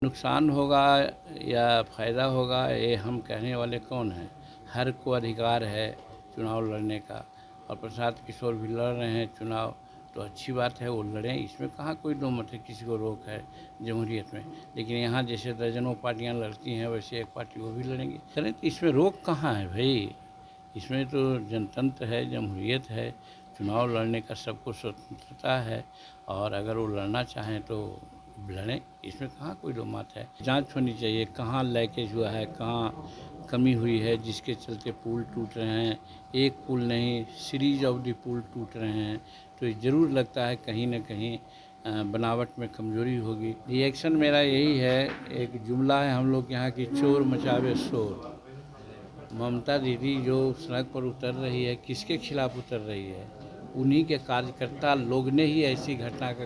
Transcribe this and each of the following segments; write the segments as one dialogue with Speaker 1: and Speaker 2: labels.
Speaker 1: नुकसान होगा या फ़ायदा होगा ये हम कहने वाले कौन हैं। हर को अधिकार है चुनाव लड़ने का और प्रशांत किशोर भी लड़ रहे हैं चुनाव, तो अच्छी बात है वो लड़ें, इसमें कहाँ कोई दो मत है, किसी को रोक है जमहूरियत में। लेकिन यहाँ जैसे दर्जनों पार्टियाँ लड़ती हैं वैसे एक पार्टी वो भी लड़ेंगे, करें तो इसमें रोक कहाँ है भाई। इसमें तो जनतंत्र है, जमहूरियत है, चुनाव लड़ने का सबको स्वतंत्रता है और अगर वो लड़ना चाहें तो लड़ें, इसमें कहाँ कोई दो मत है। जांच होनी चाहिए कहाँ लीकेज हुआ है, कहाँ कमी हुई है जिसके चलते पुल टूट रहे हैं। एक पुल नहीं, सीरीज ऑफ द पुल टूट रहे हैं, तो ये ज़रूर लगता है कहीं ना कहीं बनावट में कमज़ोरी होगी। रिएक्शन मेरा यही है, एक जुमला है हम लोग के यहाँ की, चोर मचावे शोर। ममता दीदी जो सड़क पर उतर रही है, किसके खिलाफ उतर रही है? उन्हीं के कार्यकर्ता लोग ने ही ऐसी घटना का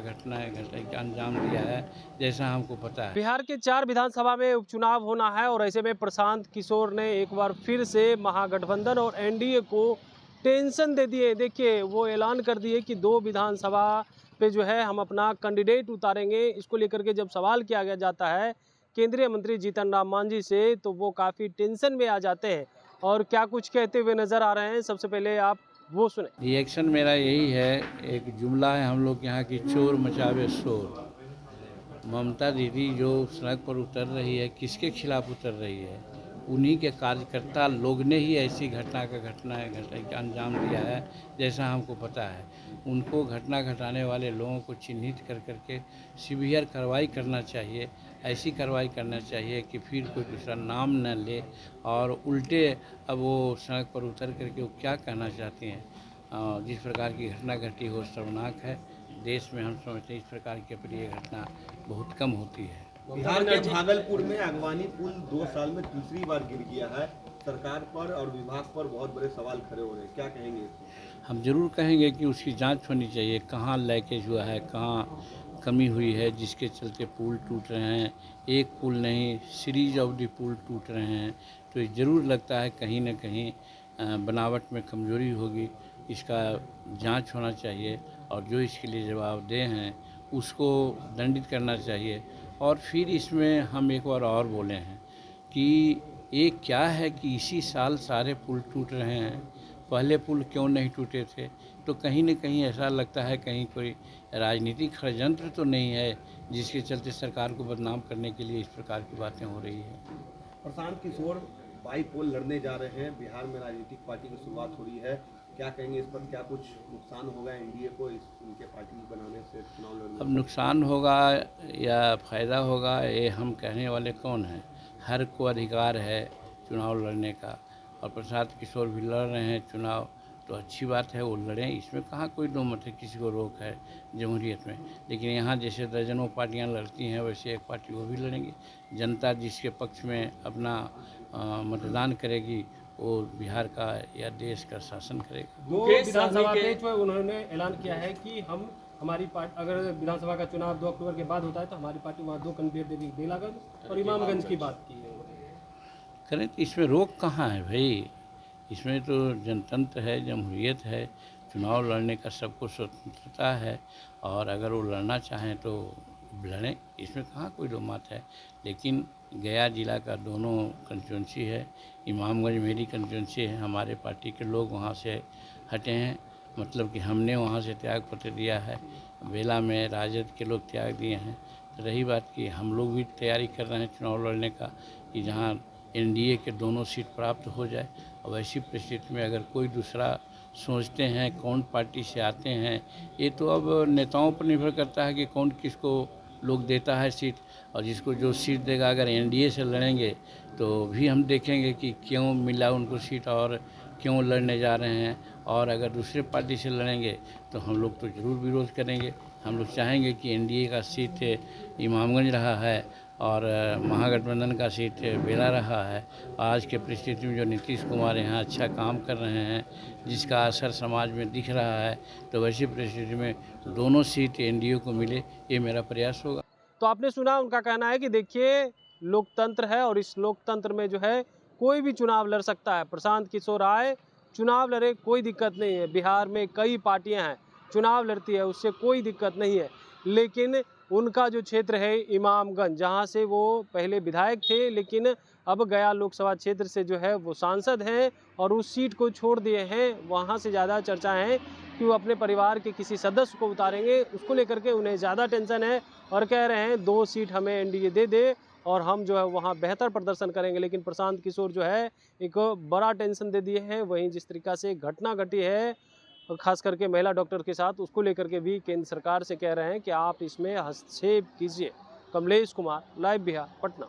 Speaker 1: अंजाम दिया है, जैसा हमको पता है।
Speaker 2: बिहार के 4 विधानसभा में उपचुनाव होना है और ऐसे में प्रशांत किशोर ने एक बार फिर से महागठबंधन और एनडीए को टेंशन दे दिए। देखिए, वो ऐलान कर दिए कि 2 विधानसभा पे जो है हम अपना कैंडिडेट उतारेंगे। इसको लेकर के जब सवाल किया गया जाता है केंद्रीय मंत्री जीतन राम मांझी से, तो वो काफ़ी टेंशन में आ जाते हैं और क्या कुछ कहते हुए नजर आ रहे हैं। सबसे पहले आप वो सुने।
Speaker 1: रिएक्शन मेरा यही है, एक जुमला है हम लोग के यहाँ की, चोर मचावे शोर। ममता दीदी जो सड़क पर उतर रही है, किसके खिलाफ उतर रही है? उन्हीं के कार्यकर्ता लोग ने ही ऐसी घटना का अंजाम दिया है, जैसा हमको पता है। उनको घटना घटाने वाले लोगों को चिन्हित कर करके सीवियर कार्रवाई करना चाहिए। ऐसी कार्रवाई करना चाहिए कि फिर कोई दूसरा नाम न ले और उल्टे अब वो सड़क पर उतर करके वो क्या कहना चाहती हैं। जिस प्रकार की घटना घटी हो शर्मनाक है। देश में हम समझते हैं इस प्रकार की अप्रिय घटना बहुत कम होती है।
Speaker 3: बिहार के भागलपुर में अगवानी पुल 2 साल में तीसरी बार गिर गया है। सरकार पर और विभाग पर बहुत बड़े सवाल खड़े हो रहे हैं, क्या कहेंगे इसको?
Speaker 1: हम जरूर कहेंगे कि उसकी जांच होनी चाहिए, कहाँ लीकेज हुआ है, कहाँ कमी हुई है जिसके चलते पुल टूट रहे हैं। एक पुल नहीं, सीरीज ऑफ द पुल टूट रहे हैं, तो ये ज़रूर लगता है कहीं ना कहीं बनावट में कमज़ोरी होगी। इसका जांच होना चाहिए और जो इसके लिए जवाबदेह हैं उसको दंडित करना चाहिए। और फिर इसमें हम एक बार और बोले हैं कि ये क्या है कि इसी साल सारे पुल टूट रहे हैं, पहले पुल क्यों नहीं टूटे थे? तो कहीं न कहीं ऐसा लगता है कहीं कोई राजनीतिक षड्यंत्र तो नहीं है जिसके चलते सरकार को बदनाम करने के लिए इस प्रकार की बातें हो रही है।
Speaker 3: प्रशांत किशोर बाई पोल लड़ने जा रहे हैं, बिहार में राजनीतिक पार्टी की शुरुआत हो रही है, क्या कहेंगे इस पर? क्या कुछ नुकसान होगा एनडीए को इनके पार्टी बनाने से, चुनाव लड़ने
Speaker 1: अब
Speaker 3: से?
Speaker 1: नुकसान होगा या फ़ायदा होगा ये हम कहने वाले कौन हैं। हर को अधिकार है चुनाव लड़ने का और प्रशांत किशोर भी लड़ रहे हैं चुनाव, तो अच्छी बात है वो लड़ें, इसमें कहाँ कोई दो मत है, किसी को रोक है जमहूरियत में। लेकिन यहाँ जैसे दर्जनों पार्टियाँ लड़ती हैं वैसे एक पार्टी वो भी लड़ेंगे। जनता जिसके पक्ष में अपना मतदान करेगी वो बिहार का या देश का शासन करेगा।
Speaker 2: 2 विधानसभा पे जो उन्होंने ऐलान किया है कि हम हमारी पार्टी, अगर विधानसभा का चुनाव 2 अक्टूबर के बाद होता है तो हमारी पार्टी वहाँ 2 कैंडिडेट देगी, बेलागंज और इमामगंज की बात की है।
Speaker 1: करें तो इसमें रोक कहाँ है भाई। इसमें तो जनतंत्र है, जमहूरियत है, चुनाव लड़ने का सबको स्वतंत्रता है और अगर वो लड़ना चाहें तो लड़ें, इसमें कहाँ कोई दो मत है। लेकिन गया जिला का दोनों कंस्टिट्यूंसी है, इमामगंज मेरी कंस्टिट्यूंसी है, हमारे पार्टी के लोग वहाँ से हटे हैं, मतलब कि हमने वहाँ से त्याग पत्र दिया है। बेला में राजद के लोग त्याग दिए हैं। तो रही बात कि हम लोग भी तैयारी कर रहे हैं चुनाव लड़ने का कि जहाँ एनडीए के दोनों सीट प्राप्त हो जाए। और ऐसी परिस्थिति में अगर कोई दूसरा सोचते हैं कौन पार्टी से आते हैं, ये तो अब नेताओं पर निर्भर करता है कि कौन किसको लोग देता है सीट। और जिसको जो सीट देगा, अगर एनडीए से लड़ेंगे तो भी हम देखेंगे कि क्यों मिला उनको सीट और क्यों लड़ने जा रहे हैं। और अगर दूसरे पार्टी से लड़ेंगे तो हम लोग तो ज़रूर विरोध करेंगे। हम लोग चाहेंगे कि एनडीए का सीट इमामगंज रहा है और महागठबंधन का सीट बेला रहा है। आज के परिस्थिति में जो नीतीश कुमार यहाँ अच्छा काम कर रहे हैं, जिसका असर समाज में दिख रहा है, तो वैसी परिस्थिति में दोनों सीट एनडीए को मिले, ये मेरा प्रयास होगा।
Speaker 2: तो आपने सुना, उनका कहना है कि देखिए, लोकतंत्र है और इस लोकतंत्र में जो है कोई भी चुनाव लड़ सकता है। प्रशांत किशोर आए, चुनाव लड़े, कोई दिक्कत नहीं है। बिहार में कई पार्टियां हैं, चुनाव लड़ती है, उससे कोई दिक्कत नहीं है। लेकिन उनका जो क्षेत्र है इमामगंज, जहां से वो पहले विधायक थे लेकिन अब गया लोकसभा क्षेत्र से जो है वो सांसद हैं और उस सीट को छोड़ दिए हैं। वहां से ज़्यादा चर्चा है कि वो अपने परिवार के किसी सदस्य को उतारेंगे, उसको लेकर के उन्हें ज़्यादा टेंशन है और कह रहे हैं 2 सीट हमें एनडीए दे दे और हम जो है वहाँ बेहतर प्रदर्शन करेंगे। लेकिन प्रशांत किशोर जो है एक बड़ा टेंशन दे दिए हैं। वहीं जिस तरीक़ा से घटना घटी है खास करके महिला डॉक्टर के साथ, उसको लेकर के भी केंद्र सरकार से कह रहे हैं कि आप इसमें हस्तक्षेप कीजिए। कमलेश कुमार, लाइव बिहार, पटना।